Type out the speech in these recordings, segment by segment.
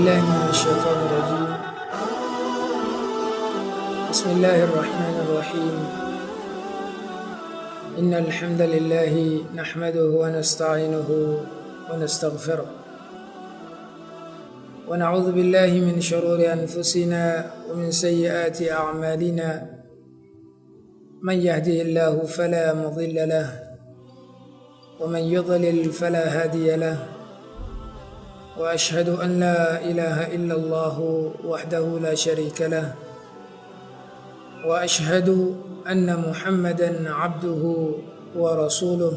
بالله من الشيطان الرجيم. بسم الله الرحمن الرحيم. إن الحمد لله نحمده ونستعينه ونستغفره ونعوذ بالله من شرور أنفسنا ومن سيئات أعمالنا. من يهده الله فلا مضل له ومن يضلل فلا هادي له، وأشهد أن لا إله إلا الله وحده لا شريك له، وأشهد أن محمدا عبده ورسوله.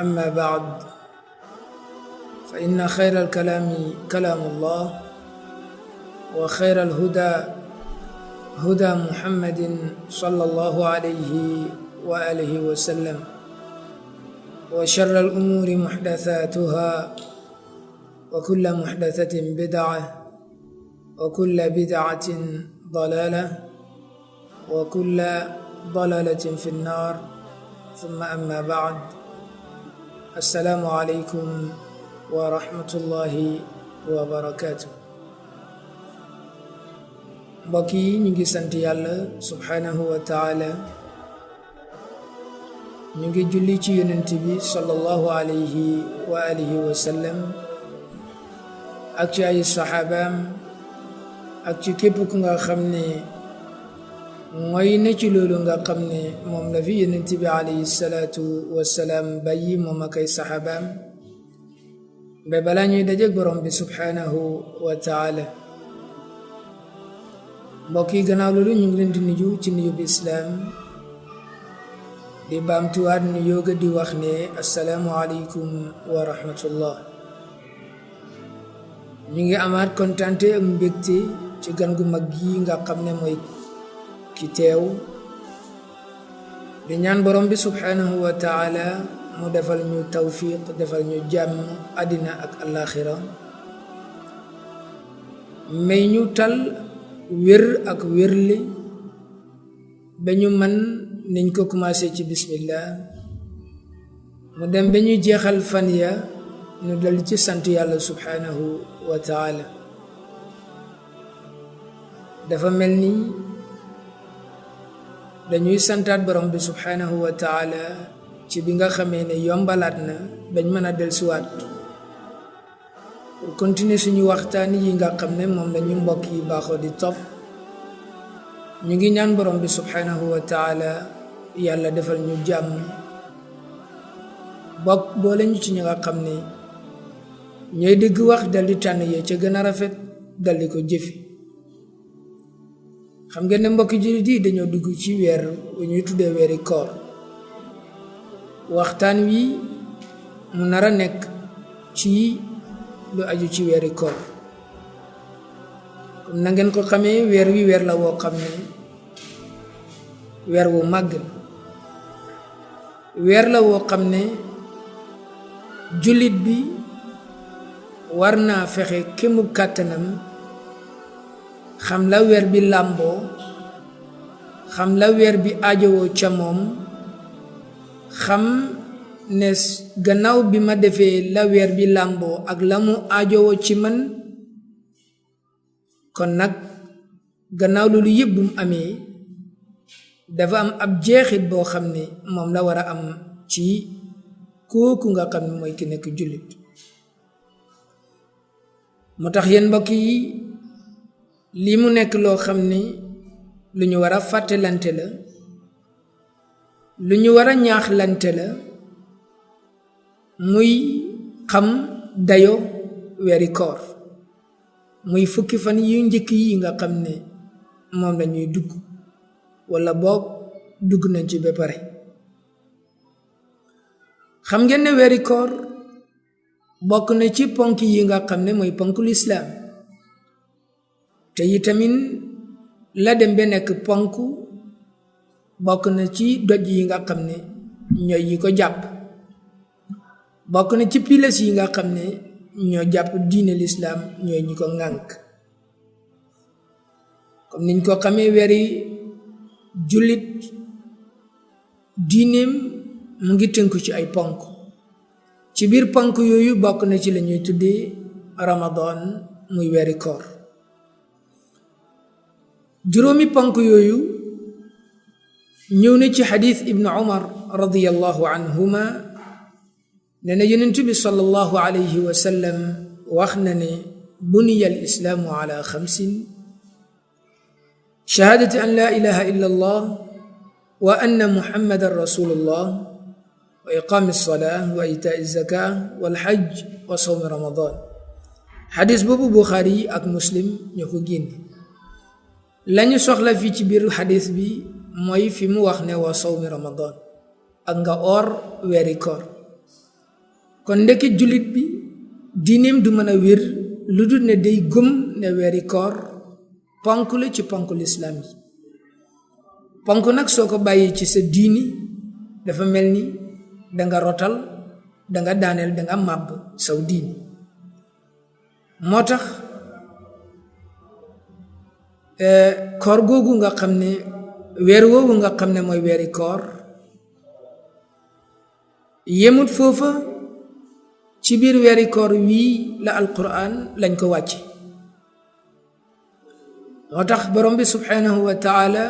أما بعد، فإن خير الكلام كلام الله، وخير الهدى هدى محمد صلى الله عليه وآله وسلم، وشر الأمور محدثاتها، وكل محدثة بدعة، وكل بدعة ضلالة، وكل ضلالة في النار. ثم أما بعد، السلام عليكم ورحمة الله وبركاته. mbokk yi ñu ngi sant yàlla subhanahu wa taala, ñu ngi julli ci yonent bi sallallahu alayhi wa alihi wa sallam ak ci ay saxaabaam ak ci képp ku nga xam ne mooy na ci loolu nga xam ne moom la fi yonent bi alayhi salaatu wassalaam bàyyi moom ak ay saxaabaam ba balaa ñuy dajeek borom bi subhanahu wa taala. mbokk yi, gannaaw loolu ñu ngi leen di nuyu ci nuyu bi islaam, di baamtuwaat nuyoo ga di wax ne assalaamu aleykum wa rahmatullah. ñu ngi amaat kontante ak mbégte ci gan gu mag gi nga xam ne mooy ki teew, di ñaan borom bi subhanahu wa taala mu defal ñu tawfiq, defal ñu jàmm àddina ak alaxira, may ñu tal wér ak wérle ba ñu man niñ ko commencé ci bismillah, mu dem ba ñu jeexal fan ya ñu dal ci sant yàlla subhanahu wa taala. dafa mel ni dañuy santaat borom bi subhanahu wa taala ci bi nga xamee ne yombalaat na bañ mën a dellusiwaat pour continuer suñu waxtaan yi nga xam ne moom lañu mbokk yi baaxoo di topp. ñu ngi ñaan borom bi subhanahu wa taala yàlla defal ñu jàmm, bokk boole ñu ci ñi nga xam ne ñooy dégg wax dal di tànn yee ca gën a rafet dal di ko jëfi. xam ngeen ne mbokki jullit yi dañoo dugg ci weer wu ñuy tuddee weeri koor. waxtaan wi mu nar a nekk ci lu aju ci weeri koor. comme na ngeen ko xamee, weer wi weer la woo xam ne weer wu màgg la, weer la woo xam ne jullit bi war naa fexe kému kàttanam xam la weer bi làmboo, xam la weer bi aajowoo ca moom, xam ne gannaaw bi ma defee la weer bi làmboo ak la mu aajowoo ci man, kon nag gannaaw loolu yëpp bu mu amee dafa am ab jeexit boo xam ne moom la war a am ci kooku nga xam ne mooy ki nekk jullit. moo tax yéen mbokk yi, lii mu nekk loo xam ne lu ñu war a fàttalante la, lu ñu war a ñaaxlante la, muy xam dayo weeri koor, muy fukki fan yu njëkk yi nga xam ne moom lañuy dugg walla boog dugg nañ ci ba pare. xam ngeen ne weeri koor bokk na ci ponk yi nga xam ne mooy ponk lislaam, te itamit la dem ba nekk ponk bokk na ci doj yi nga xam ne ñooy yi ko jàpp, bokk na ci piles yi nga xam ne ñoo jàpp diine lislaam, ñooy ñi ko ŋànk. comme niñ ko xamee, weeri jullit diineem mu ngi tënku ci ay ponk. ci biir ponk yooyu bokk na ci la ñuy tuddee ramadan muy weeri koor juróomi ponk yooyu ñëw na ci xadiis ibnu umar radiyallahu anhuma ne na yonent bi sallallahu alayhi wa sallam wax na ne buniya al islaamu ala xamsin shahaadati an la ilaha illa allah wa anna muhammadan rasulullah wa iqaami alsalaa wa itaa zaka wal hajj wa sawmi ramadan xadis boobu buxaari yi ak muslim ñoo ko génne lañu soxla fii ci biir xadis bi mooy fi mu wax ne wa sawmi ramadan ak nga oor weeri koor kon ndekki jullit bi diineem du mën a wér lu dul ne day gëm ne weeri koor ponk la ci ponk lislaam yi ponk nag soo ko bàyyi ci sa diini dafa mel ni danga rotal danga daaneel danga màbb saw diini moo tax koor googu nga xam ne weer woowu nga xam ne mooy weeri koor yemut foofa ci biir weeri koor wii la alquran lañ ko wàcce moo tax borom bi subhanahu wa taala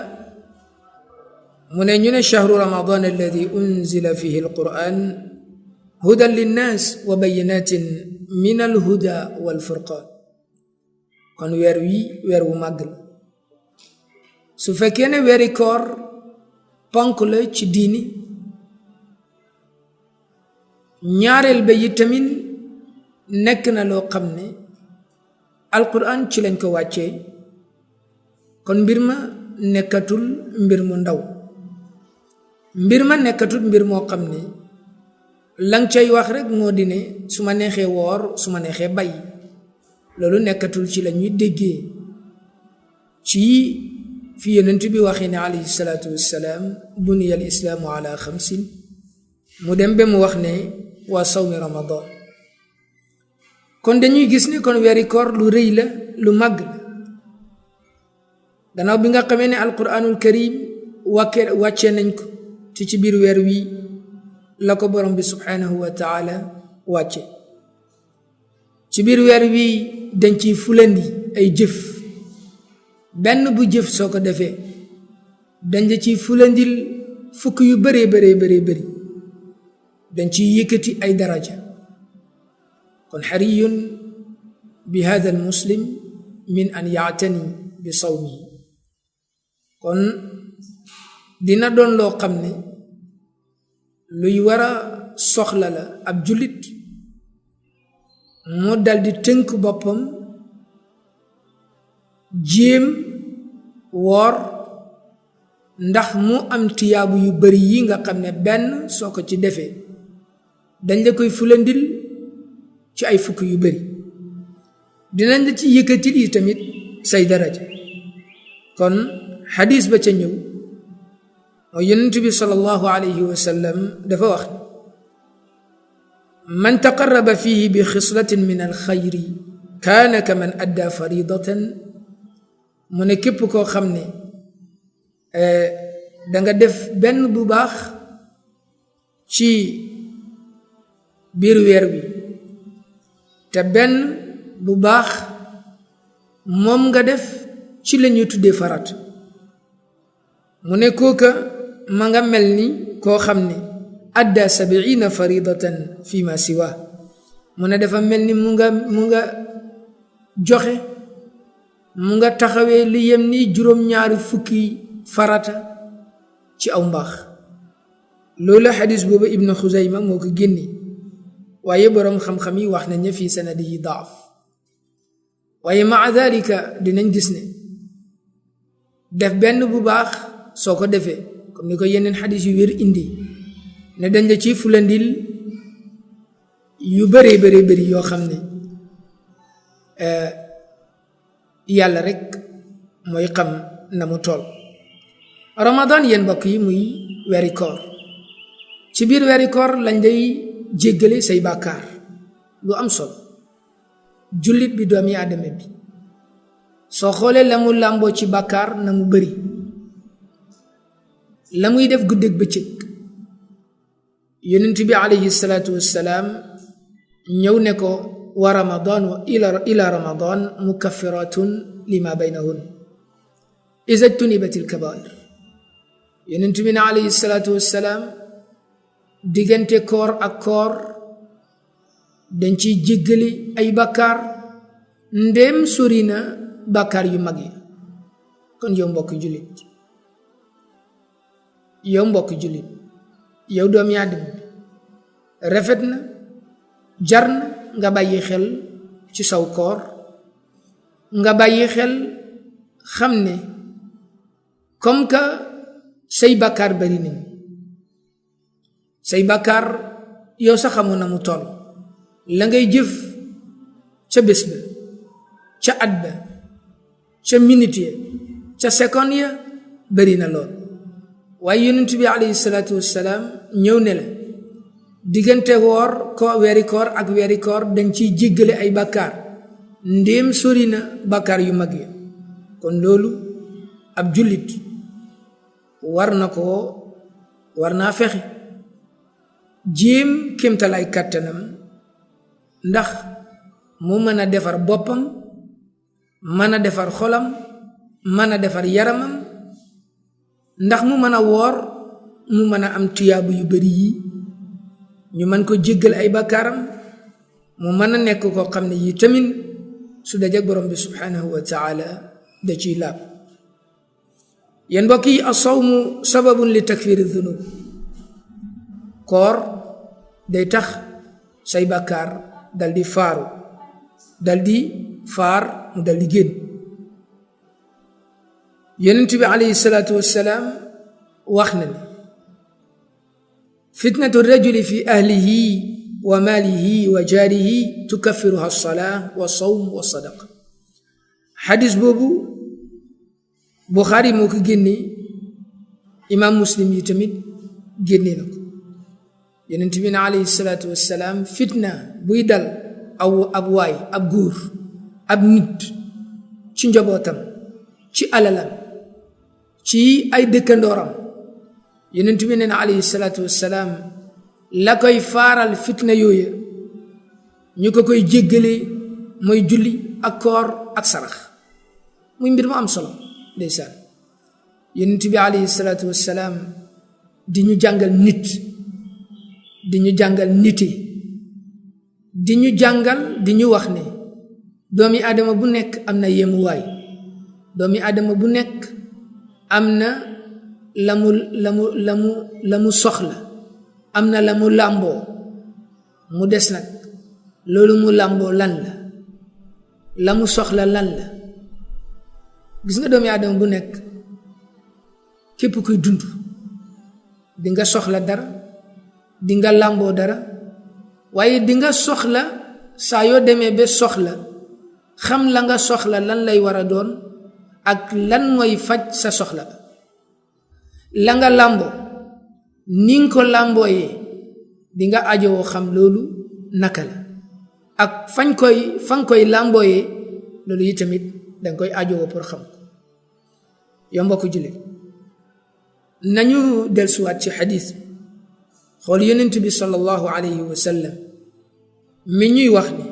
mu ne ñu ne shahru ramadan alladi unzila fihi alquran hudan linnas wa bayinatin min alhuda walfurqan kon weer wi weer wu màgg la su fekkee ne weeri koor ponk la ci diini ñaareel ba yi tamit nekk na loo xam ne alquran ci lañ ko wàccee kon mbir ma nekkatul mbir mu ndaw mbir ma nekkatul mbir moo xam ne lang cay wax rek moo di ne su ma neexee woor su ma neexee bay loolu nekkatul ci la ñuy déggee ci fi yonent bi waxee ne alayhi salaatu wassalaam buniya al islaamu ala xamsin mu dem ba mu wax ne waa sawmi ramadan kon dañuy gis ne kon weeri koor lu rëy la lu màgg la gannaaw bi nga xamee ne alquranul karim wàccee nañ ko ci biir weer wi la ko borom bi subhanahu wa taala wàcce ci biir weer wi dañ ciy fulandi ay jëf benn bu jëf soo ko defee dañ la ciy fulandil fukk yu bëree bëri dañ ciy yëkkati ay daraja kon xariyun bi hada al muslim min an yaatani bi sawmi kon dina doon loo xam ne luy war a soxla la ab jullit moo daldi tënk boppam jéem woor ndax mu am tiyaabu yu bari yi nga xam ne benn soo ko ci defee dañ la koy fulandil ci ay fukk yu bari dinañ la ci yëkkatil yi tamit say daraja kon xadis ba ca ñëw mooy yonent bi sallallahu alayhi wa sallam dafa wax man taqarraba fihi bi xislatin min alxayri kaana ka man adda faridatan mu ne képp koo xam ne danga def benn bu baax ci biir weer wi te benn bu baax moom nga def ci la ñuy tuddee farat mu ne kooka ma nga mel ni koo xam ne adda 70 faridatan fi ma siwa mu ne dafa mel ni mu nga joxe mu nga taxawee li yem ni juróom-ñaari fukki farata ci aw mbaax loolu xadis boobu ibnu xuzayma moo ko génne waaye boroom xam-xam yi wax nañ fi sanadi yi daaf waaye maa dalika dinañ gis ne def benn bu baax soo ko defee comme ni ko yeneen xadis yu wér indi ne dañ la ci fulandil yu bëree bëri yoo xam ne yàlla rek mooy xam na mu toll ramadan yéen mbokk yi muy weeri koor ci biir weeri koor lañ lay jéggale say bàkkaar lu am solo jullit bi doomi aadama bi soo xoolee la mu làmboo ci bàkkaar na mu bëri la muy def guddeeg bëccëg yonent bi alayhi salaatu wassalaam ñëw ne ko wa ramadan ila ramadan mukaffiratun lima baynahun iza ijtunibat al-kabair. yonent bi ne alayhi salaatu wassalaam diggante koor ak koor dañ ciy jéggali ay bàkkaar ndéem sori na bàkkaar yu mag yi. kon yow mbokk jullit yow doomi aadama bi rafet na jar na nga bàyyi xel ci saw koor, nga bàyyi xel xam ne comme que say bàkkaar bari nañ, say bàkkaar yow sa xamoon na mu toll, la ngay jëf ca bés ba, ca at ba, ca minute ya, ca seconde ya bari na lool. waaye yonent bi alayhi salaatu wassalaam ñëw ne la diggante weeri koor ak weeri koor dañ ciy jéggale ay bàkkaar ndéem sori na bàkkaar yu mag yi. kon loolu ab jullit war naa fexe jéem kéemtalaay kàttanam ndax mu mën a defar boppam, mën a defar xolam, mën a defar yaramam, ndax mu mën a woor, mu mën a am tuyaabu yu bari yi, ñu mën ko jéggal ay bàkkaaram, mu mën a nekk koo xam ne yi tamit su dajeg borom bi subhanahu wa taala da ciy laab. yéen mbokk yi, as-sawmu sababun li takfiri dhunub. koor day tax say bàkkaar dal di faar mu dal di génn. yonent bi alayhi salaatu wassalaam wax na ne fitnatu rajuli fi ahlihi wa maalihi wa jaarihi tukaffiruha as-salaa wa sawm wa sadaqa. xadis boobu Buxaari moo ko génne, imaam Muslim yi tamit génne na ko. yonent bi ne alayhi salaatu wassalaam fitna buy dal ab waay, ab góor, ab nit ci njabootam, ci alalam, ci ay dëkkandooram, yonent bi ne alayhi salaatu wassalaam la koy faaral fitna yooyu ñu ko koy jéggale mooy julli ak koor ak sarax. muy mbir mu am solo ndeysaan. yonent bi alayhi salaatu wassalaam di ñu jàngal nit, di ñu jàngal nite, di ñu jàngal, di ñu wax ne doomi aadama bu nekk am na yemuwaay, doomi aadama bu nekk am na la mu soxla, am na la mu làmboo. mu des nag loolu mu làmboo lan la mu soxla lan la. gis nga doomi aadama bu nekk, képp kuy dund di nga soxla dara, di nga làmboo dara, waaye di nga soxla saa yoo demee ba soxla xam la nga soxla lan lay war a doon ak lan mooy faj sa soxla. la nga làmboo ni nga ko làmbooyee di nga ajowoo xam loolu naka la, ak fa nga koy làmbooyee loolu yi tamit danga koy ajowoo pour xam ko. yow mbokk jullit, nañu dellusiwaat ci xadiis xool yonent bi sallallahu alayhi wa sallam mi ñuy wax ni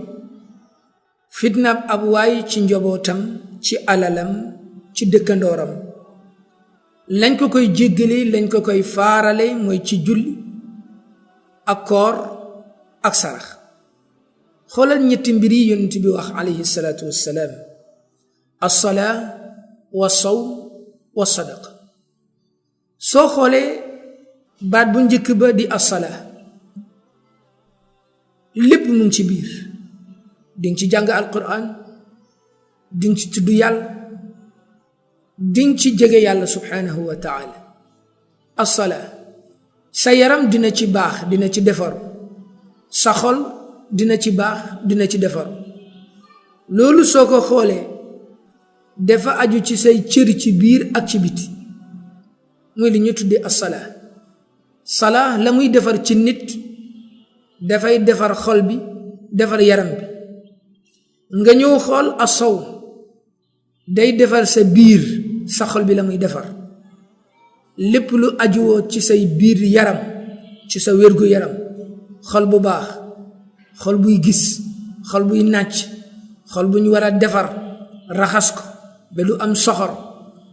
fitna ab waay ci njobootam, ci alalam, ci dëkkandooram, lañ ko koy jéggale, lañ ko koy faarale mooy ci julli ak koor ak sarax. xoolal ñetti mbir yi yonent bi wax alayhi salaatu wassalaam: as-salaa wa sawm wa sadaqa. soo xoolee baat bu njëkk ba di as-salaa, lépp mu ngi ci biir. dinga ci jàng alquran, dinga ci tudd yàlla, dinga ci jege yàlla subhanahu wa taala. as-salaa, sa yaram dina ci baax, dina ci defaru, sa xol dina ci baax, dina ci defaru. loolu soo ko xoolee dafa aju ci say cër ci biir ak ci biti, muy li ñu tuddee as-salaa. salaa la muy defar ci nit dafay defar xol bi, defar yaram bi. nga ñëw xool as-sawm, day defar sa biir, sa xol bi la muy defar. lépp lu ajuwoo ci say biir yaram, ci sa wérgu yaram, xol bu baax, xol buy gis, xol buy nàcc xol bu ñu war a defar raxas ko ba du am soxor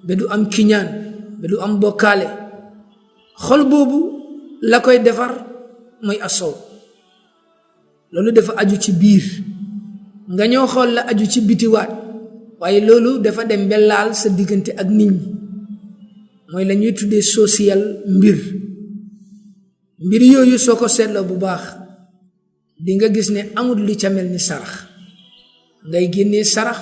ba du am kiñaan ba du am bokkaale xol boobu la koy defar mooy asow loolu dafa aju ci biir nga ñëw xool la aju ci bitiwaat waaye loolu dafa dem ba laal sa diggante ak nit ñi mooy la ñuy tuddee social mbir yooyu soo ko seetloo bu baax di nga gis ne amul lu ca mel ni sarax ngay génnee sarax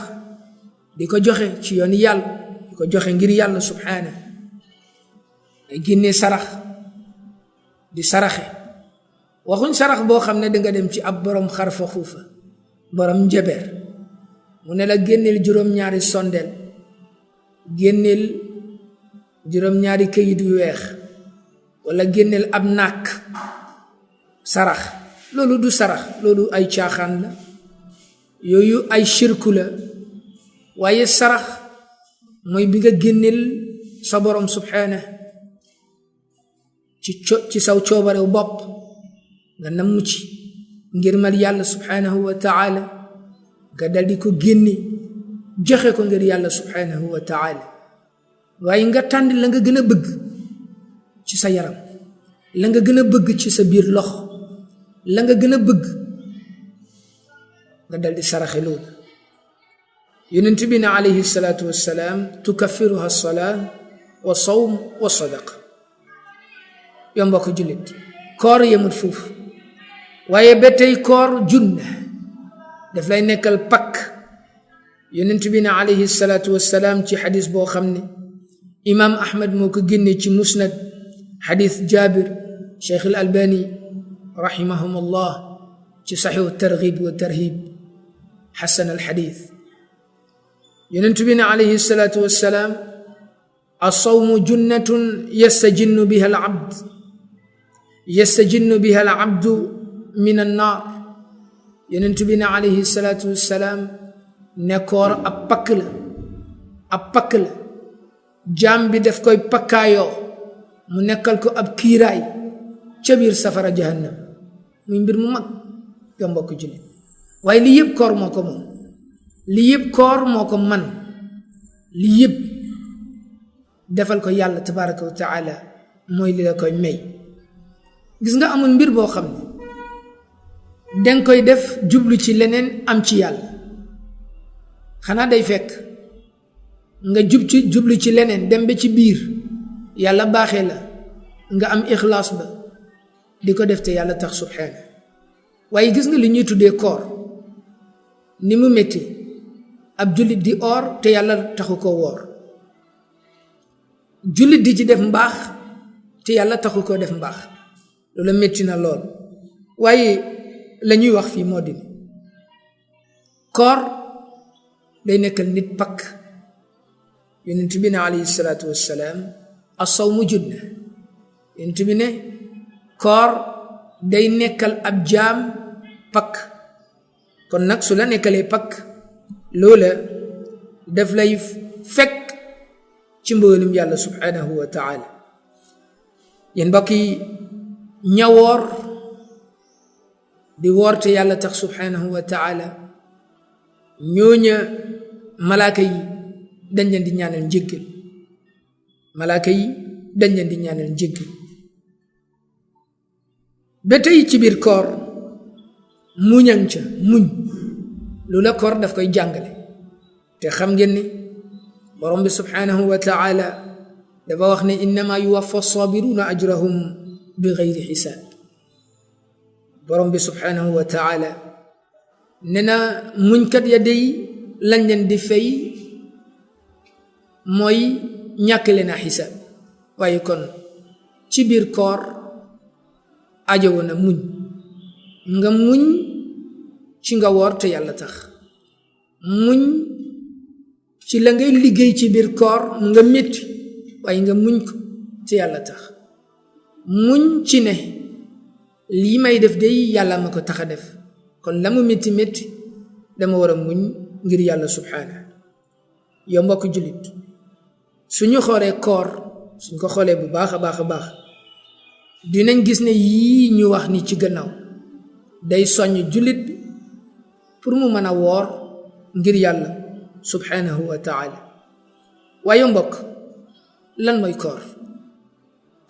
di ko joxe ci yoon yàlla di ko joxe ngir yàlla subhaana ngay génnee sarax di saraxe waxuñ sarax boo xam ne danga dem ci ab borom xarfa xuufa borom njaber mu ne la génneel juróom-ñaari sondeel génneel juróom-ñaari këyit yu weex wala génneel ab nàkk sarax loolu du sarax loolu ay caaxaan la yooyu ay shirku la waaye sarax mooy bi nga génneel sa borom subhaana ci saw coobarew bopp nga namm ci ngir mal yàlla subhaanahu wa taala nga dal di ko génne joxe ko ngir yàlla subhaanahu wa taala waaye nga tànn la nga gën a bëgg ci sa yaram la nga gën a bëgg ci sa biir loxo la nga gën a bëgg nga dal di saraxe loolu yonent bi ne alayhi salaatu wassalaam tukaffiruha salaa wa sawm wa sadaqa yow mbokk jullit koor yemut foofu waaye ba tey koor junna daf lay nekkal pakk yonent bi ne alayhi salaatu wassalaam ci xadis boo xam ne imaam ahmad moo ko génne ci musnad xadis jaabir cheikh al albani rahimahumullah ci saxihu targhib wa tarhib xasan al xadis yonent bi ne alayhi salaatu wassalaam as-sawmu junnatun yastajinnu biha al abd yastajinnu biha al abdu min an naar yonent bi ne alayhi salaatu wassalaam ne koor ab pakk la jaam bi daf koy pakkaayoo mu nekkal ko ab kiiraay ca biir safara jahannam muy mbir mu mag ga mbokk jullit waaye lii yëpp koor moo ko moom lii yëpp koor moo ko man lii yëpp defal ko yàlla tabaraka wa taala mooy li la koy may gis nga amul mbir boo xam ne danga koy def jublu ci leneen am ci yàlla xanaa day fekk nga jublu ci leneen dem ba ci biir yàlla baaxee la nga am ixlaas ba di ko def te yàlla tax subhaana waaye gis nga li ñuy tuddee koor ni mu métti ab jullit di oor te yàlla taxu ko woor jullit di ci def mbaax te yàlla taxu koo def mbaax loolu métti na lool waaye la ñuy wax fii moo di koor day nekkal nit pakk yonent bi ne alayhi salaatu wassalaam as-sawmu junna yonent bi ne koor day nekkal ab jaam pakk kon nag su la nekkalee pakk loola daf lay fekk ci mboolem yàlla subhanahu wa taala yéen mbokk yi ñawoor di woorte yàlla tax subhanahu wa taala ñooña malaaka yi dañ leen di ñaanal njéggal malaaka yi dañ leen di ñaanal njéggal ba tey ci biir koor muñaŋ ca muñ lu la koor daf koy jàngale te xam ngeen ni borom bi subhanahu wa taala dafa wax ne innama yuwaffa sabiruna ajrahum bi gayri xisaab borom bi subhanahu wa taala ne na muñkat ya dey lañ leen di fay mooy ñàkk leen a xisaab waaye kon ci biir koor ajowo na muñ nga muñ ci nga woor te yàlla tax muñ ci la ngay liggéey ci biir koor nga métti waaye nga muñ ko te yàlla tax muñ ci ne lii may def day yàlla ma ko tax a def kon la mu métti métti dama war a muñ ngir yàlla subhaana yow mbokk jullit suñu xoolee koor suñ ko xoolee bu baax a baax a baax dinañ gis ne yii ñu wax ni ci gannaaw day soññ jullit bi pour mu mën a woor ngir yàlla subhanahu wa taala. waaye mbokk lan mooy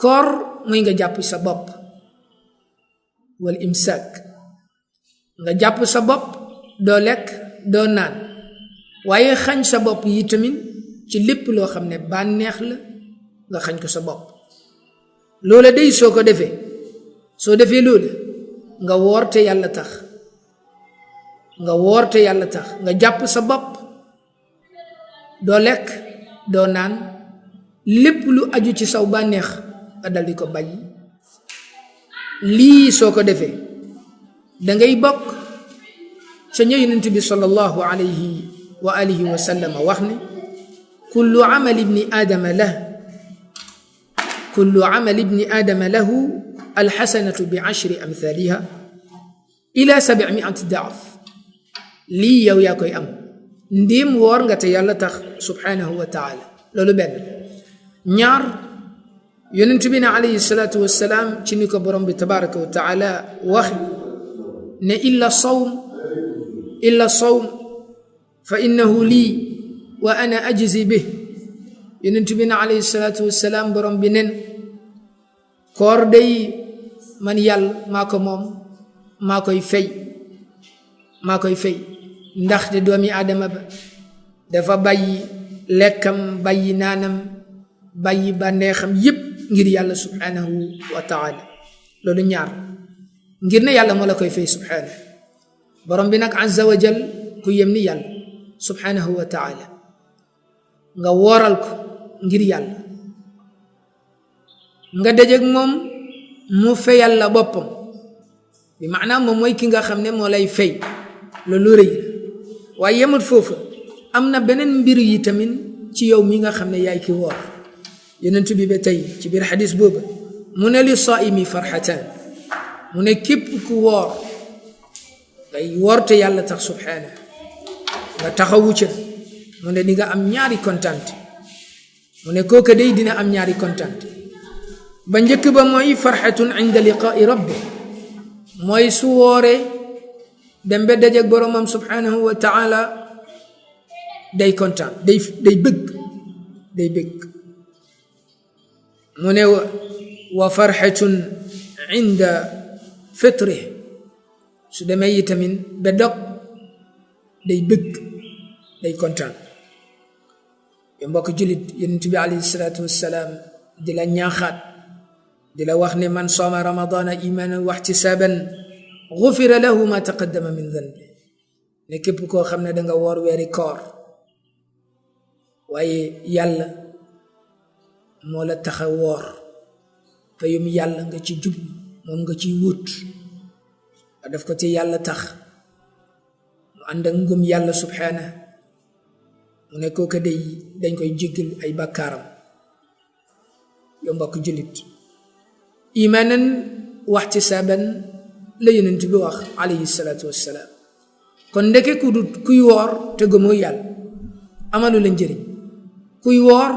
koor mooy nga jàpp sa bopp wal imsaak, nga jàpp sa bopp doo lekk doo naan, waaye xañ sa bopp yi tamit ci lépp loo xam ne bànneex la nga xañ ko sa bopp. loola day soo defee loola nga woor te yàlla tax, nga jàpp sa bopp doo lekk doo naan, lépp lu aju ci saw bànneex nga dal di ko bàyyi. lii soo ko defee dangay bokk ca ña Yonent bi sallallahu alayhi wa alihi wa sallam wax ne kullu amali ibni aadama lahu alxasanatu bi 10 amthaliha ila 700 daaf. lii yow yaa koy am ndéem woor nga te yàlla tax subhanahu wa taala. loolu benn. ñaar, Yonent bi ne alayhi salaatu wassalaam ci ni ko borom bi tabaraka wa taala wax ne illa sawm fa innahu lii wa ana ajzi bih. Yonent bi ne alayhi salaatu wassalaam borom bi nen koor day man yàlla maa ko moom, maa koy fay ndaxte doomi aadama ba dafa bàyyi lekkam, bàyyi naanam, bàyyi bànneexam yépp ngir yàlla subhanahu wa taala. loolu ñaar, ngir ne yàlla moo la koy fay subhanahu. borom bi nag azza wa jal ku yem ni yàlla subhanahu wa taala, nga wooral ko ngir yàlla, nga dajeek moom mu fayal la boppam, bi maanaam moom mooy ki nga xam ne moo lay fay. loolu rëy la. waaye yemut foofu, am na beneen mbir yi tamit ci yow mi nga xam ne yaay ki woor. Yonent bi ba tey ci biir xadis boobu mu ne li saa'imi farxataan, mu ne képp ku woor ngay woor te yàlla tax subhaana nga taxawu ca, mu ne di nga am ñaari kontante. mu ne kooka day dina am ñaari kontante. ba njëkk ba mooy farxatun inda liqaa'i rabbi, mooy su wooree dem ba dajeek boromam subhanahu wa taala day kontaan, day bëgg. mu ne wa farxatun inda fitrih, su demee yi tamit ba dog day bëgg, day kontaan. yo mbokk jullit, Yonent bi alayhi salaatu wassalaam di la ñaaxaat, di la wax ne man sooma ramadana imanan wa ihtisaban gufira lahu ma taqaddama min dhanbi. ne képp koo xam ne danga woor weeri koor waaye yàlla moo la tax a woor, payum yàlla nga ci jub, moom nga ciy wut, nga def ko ci yàlla tax, mu ànd ak ngëm yàlla subhaana. mu ne kooka day dañ koy jéggal ay bàkkaaram. yow mbokk jullit, imaanan wa ihtisaaban la Yonent bi wax alayhi salaatu wassalaam. kon ndeke kuy woor te gëmoo yàlla amalu la njëriñ. kuy woor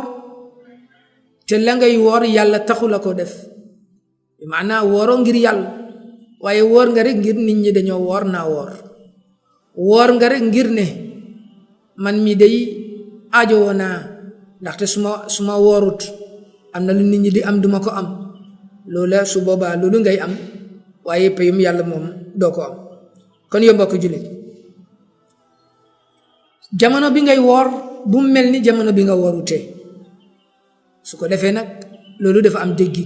te la ngay woor yàlla taxu la ko def, bi maanaa wooroo ngir yàlla, waaye woor nga rek ngir nit ñi dañoo woor naa woor nga rek ngir ne man mi day aajowoo naa, ndaxte su ma woorut am na lu nit ñi di am duma ko am. loola su boobaa loolu ngay am, waaye payum yàlla moom doo ko am. kon yow mbokk jullit, jamono bi ngay woor bu mel ni jamono bi nga woorutee. su ko defee nag loolu dafa am déggi,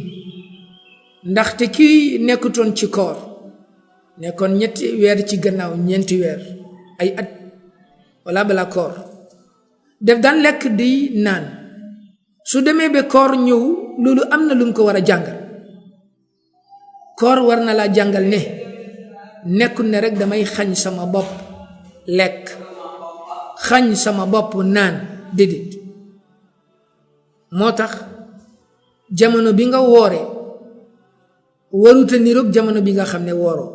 ndaxte kii nekkutoon ci koor, nekkoon 3 weer ci gannaaw, 4 weer, ay at wala bala koor, def daan lekk di naan. su demee ba koor ñëw, loolu am na lu mu ko war a jàngal. koor war na laa jàngal ne nekkul ne rek damay xañ sama bopp lekk, xañ sama bopp naan, déedéet. moo tax jamono bi nga wooree waruta niroog jamono bi nga xam ne wooroo.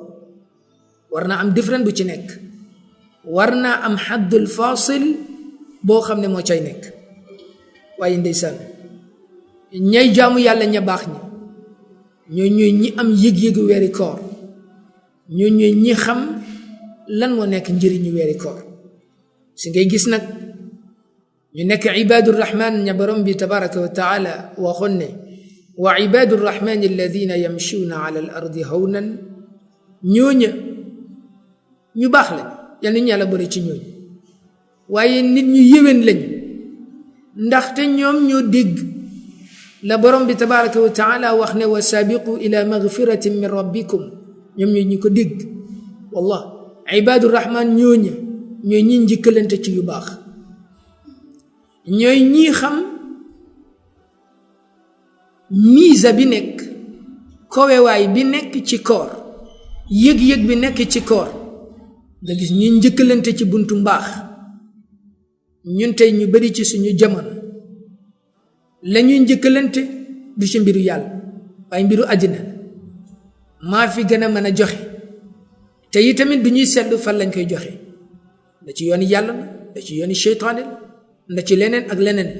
war na am différent bu ci nekk, war naa am xaddul fasil boo xam ne moo cay nekk. waaye ndeysaan, ñay jaamu yàlla ña baax ñi ñooy ñi am yëg-yëgu weeri koor, ñooy ñi xam lan moo nekk njëriñu weeri koor si ngay gis nag ñu nekk ibaadu rahman ña borom bi tabaraka wa taala waxoon ne wa ibaadu rahman alladina yamshuuna ala al ardi hawnan ñooña ñu baax lañ yal nañu yàlla bëri ci ñooñu waaye nit ñu yéwén lañu ndaxte ñoom ñoo dégg la borom bi tabaraka wa taala wax ne wa saabiqu ila magfiratin min rabbikum ñoom ñoo ñu ko dégg wallah ibaadu rahman ñooña ñooy ñi njëkkalante ci yu baax ñooy ñii xam miisa bi nekk kowewaay bi nekk ci koor yëg-yëg bi nekk ci koor nga gis ñi njëkkalante ci buntu mbaax ñun tey ñu bari ci suñu jamono la ñuy njëkkalante du ci mbiru yàlla waaye mbiru àddina maa fi gën a mën a joxe te yi tamit du ñuy seetlu fan lañ koy joxe da ci yooni yàlla la da ci yooni seytaane la nda ci leneen ak leneen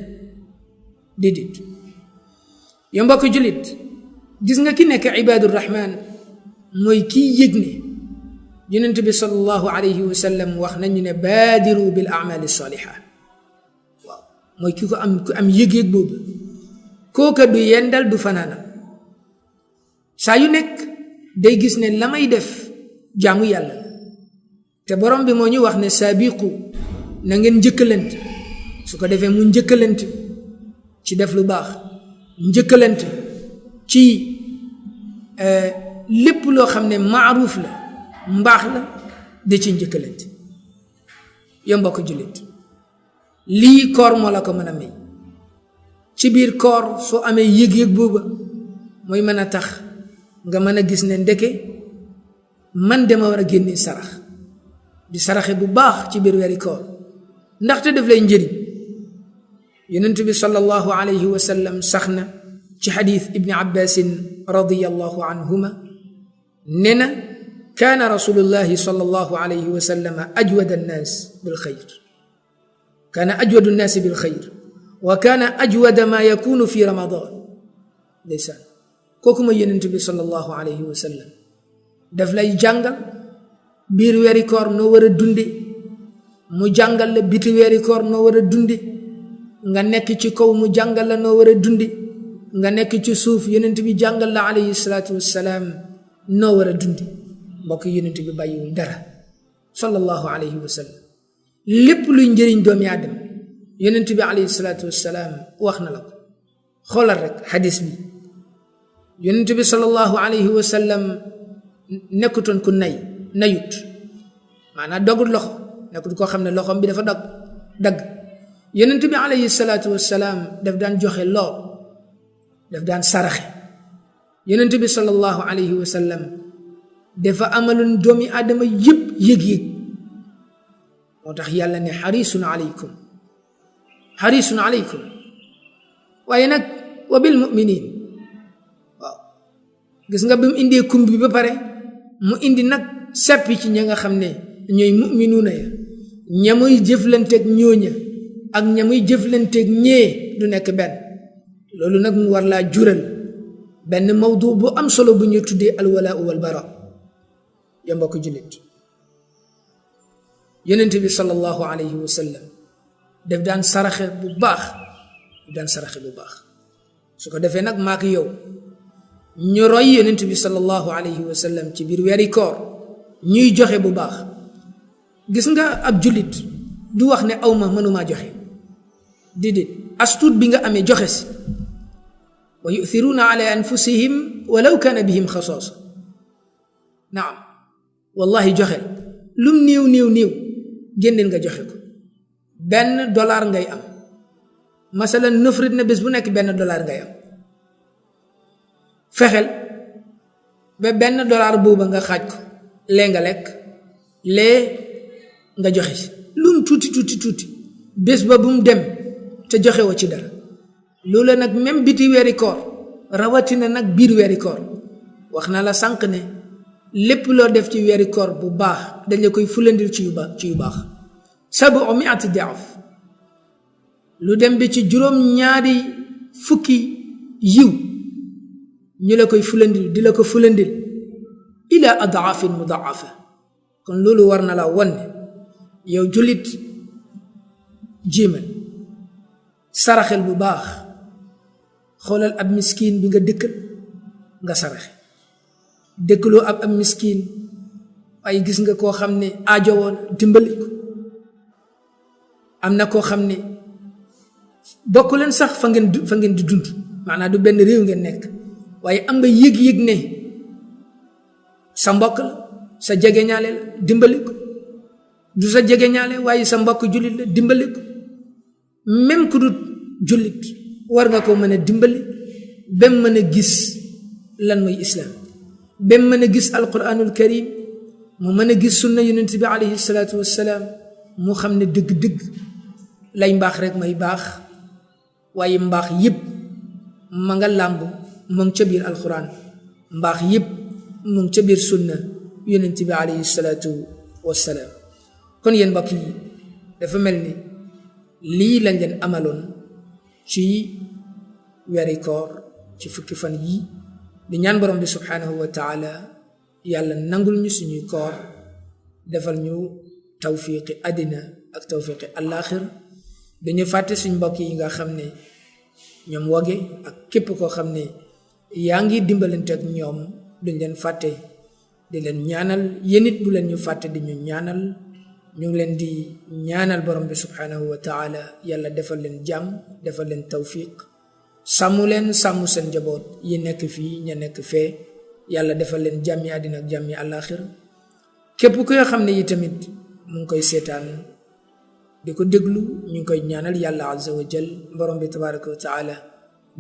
déedéet yow mbokk jullit gis nga ki nekk ibaadu rahman mooy kii yëg ne yonent bi sallallahu alayhi wa sallam wax nañu ne baadiru bil amali saliha waaw mooy ki ku am yëg-yëg boobu kooka du yendal du fanaanal saa yu nekk day gis ne la may def jaamu yàlla la te borom bi moo ñu wax ne saabiqu na ngeen njëkkalante su ko defee mu njëkkalante ci def lu baax njëkkalante ci lépp loo xam ne maaruuf la mbaax la da ci njëkkalante yow mbokk jullit lii koor moo la ko mën a may ci biir koor soo amee yëg-yëg booba mooy mën a tax nga mën a gis ne ndeke man dama war a génne sarax di saraxe bu baax ci biir weeri koor ndaxte daf lay njëriñ yonent bi sallallahu alayhi wa sallam sax na ci xadiis ibni abbasin radiyallahu anhuma nee na kaana rasulullahi sallallahu alayhi wa sallam ajwada annaas bil xayr kaana ajwadu annaasi bil xayr wa kaana ajwada ma yakunu fi ramadan ndeysaan kooku ma yonent bi sallallahu alayhi wa sallam daf lay jàngal biir weeri koor noo war a dunde mu jàngal la biti weeri koor noo war a dunde nga nekk ci kaw mu jàngal la noo war a dunde nga nekk ci suuf yonent bi jàngal la alayhi salaatu wassalaam noo war a dunde mbokk yonent bi bàyyiwul dara sallallahu alayhi wa sallam lépp luy njëriñ doomi aadama yonent bi alayhi salaatu wassalaam wax na la ko xoolal rek xadis bi yonent bi sallallahu alayhi wa sallam nekkutoon ku nayut maanaam dogul loxo nekkut koo xam ne loxoom bi dafa dagg yonent bi alayhi salaatu wassalaam daf daan joxe lool daf daan saraxe yonent bi sallallahu alayhi wa sallam dafa amaloon doomi aadama yëpp yëg-yëg moo tax yàlla ne xarisun aleykum waaye nag wa bil muminin waaw gis nga bi mu indee kumb bi ba pare mu indi nag seppi ci ña nga xam ne ñooy muminuuna ya ña muy jëflanteeg ñooña ak ña muy jëflanteeg ñee du nekk benn loolu nag mu war laa jural benn mawdu bu am solo bu ñu tuddee alwalaa wal bara ya mbokk jullit yonent bi sallallahu alayhi wa sallam daf daan saraxe bu baax su ko defee nag maak yow ñu roy yonent bi sallallahu alayhi wa sallam ci biir weeri koor ñuy joxe bu baax gis nga ab jullit du wax ne awma mënumaa joxe déedéet astuut bi nga amee joxe si wa yu'thiruuna ala anfusihim walaw kaana bihim xasaasa naam wallahi joxe lum néew génneel nga joxe ko $1 ngay am masalan nufrit na bés bu nekk $1 ngay am fexel ba $1 booba nga xaaj ko lee nga lekk lee nga joxe si lum tuuti bés ba bu mu dem te joxe wa ci dara loola nag même biti weeri koor rawatina nag biir weeri koor wax na la sànq ne lépp loo def ci weeri koor bu baax dañ la koy fulandil ci yu baax 700 daaf lu dem bi ci 2 yiw ñu la koy fulandil di la ko fulandil ila adaafin mudaafa kon loolu war na la won yow julit jéemal saraxel bu baax xoolal ab miskin bi nga dëkkal nga saraxe dëkkaloo ab miskin ay gis nga koo xam ne aajo woon dimbali ko am na koo xam ne bokk leen sax fa ngeen di dund maanaam du benn réew ngeen nekk waaye am nga yëg-yëg ne sa mbokk la sa jegeñaale la dimbali ko du sa jegeñaale waaye sa mbokk jullit la dimbali ko même ku dul jullit war nga ko mën a dimbali bem mën a gis lan mooy islam bem mën a gis alquranul karim mu mën a gis sunna yonent bi alayhi salaatu wassalaam mu xam ne dëgg-dëgg lay mbaax rek may baax waaye mbaax yëpp ma nga làmb mu ngi ca biir alquran mbaax yëpp mu ngi ca biir sunna yonent bi alayhi salaatu wassalaam kon yéen mbokk yi dafa mel ni lii lañ leen amaloon ci weeri koor ci fukki fan yi di ñaan borom bi subhanahu wa taala yàlla nangul ñu suñuy koor defal ñu tawfiqi àddina ak tawfiqi àllaaxir dañu fàtte suñ mbokk yi nga xam ne ñoom woge ak képp koo xam ne yaa ngi dimbalante ak ñoom duñ leen fàtte di leen ñaanal yéen it bu leen ñu fàtte di ñu ñaanal ñu ngi leen di ñaanal borom bi subhanahu wa taala yàlla defal leen jàmm defal leen tawfiq sàmm leen sàmm seen njaboot yi nekk fii ña nekk fee yàlla defal leen jàmmi àddina ak jàmmi àllaaxira képp ko yoo xam ne yi tamit mu ngi koy seetaan di ko déglu ñu ngi koy ñaanal yàlla azza wa jal borom bi tabaraka wa taala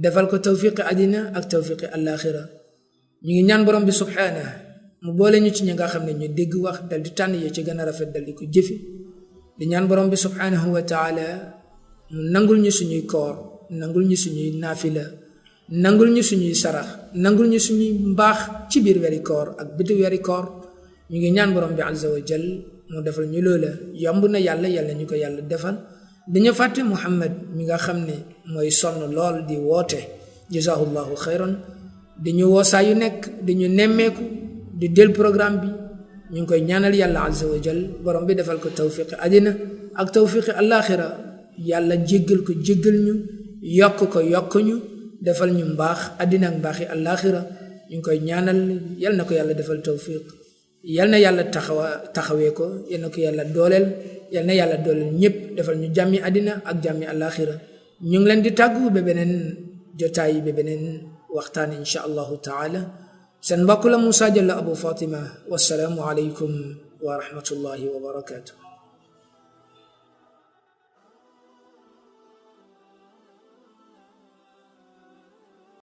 defal ko tawfiqi àddina ak tawfiqi àllaaxira ñu ngi ñaan borom bi subhanahu mu boole ñu ci ñi nga xam ne ñu dégg wax dal di tànn yi ci gën a rafet dal di ko jëfe di ñaan borom bi subhanahu wa taala mu nangul ñu suñuy koor nangul ñu suñuy naafila nangul ñu suñuy sarax nangul ñu suñuy mbaax ci biir weeri koor ak biti weeri koor ñu ngi ñaan borom bi azza wa jal mu defal ñu loola yomb na yàlla ñu ko yàlla defal dañu fàtte Muhammad mi nga xam ne mooy sonn lool di woote jazahullahu xayran di ñu woo saa yu nekk di ñu nemmeeku di del programme bi ñu ngi koy ñaanal yàlla azza wa jal borom bi defal ko tawfiqi àddina ak tawfiqi àllaaxira yàlla jéggal ko jéggal ñu yokk ko yokk ñu defal ñu mbaax àddina ak mbaaxi àllaaxira ñu ngi koy ñaanal yal na ko yàlla defal tawfiq yal na yàlla taxawee ko yal na ko yàlla dooleel yal na yàlla dooleel ñëpp defal ñu jàmmi àddina ak jàmmi àllaaxira ñu ngi leen di tàggu ba beneen jotaay ba beneen waxtaan insha allahu taala seen mbokk la Moussa Diallo Abou Fatima wassalaamu aleykum wa rahmatullahi wa barakatuh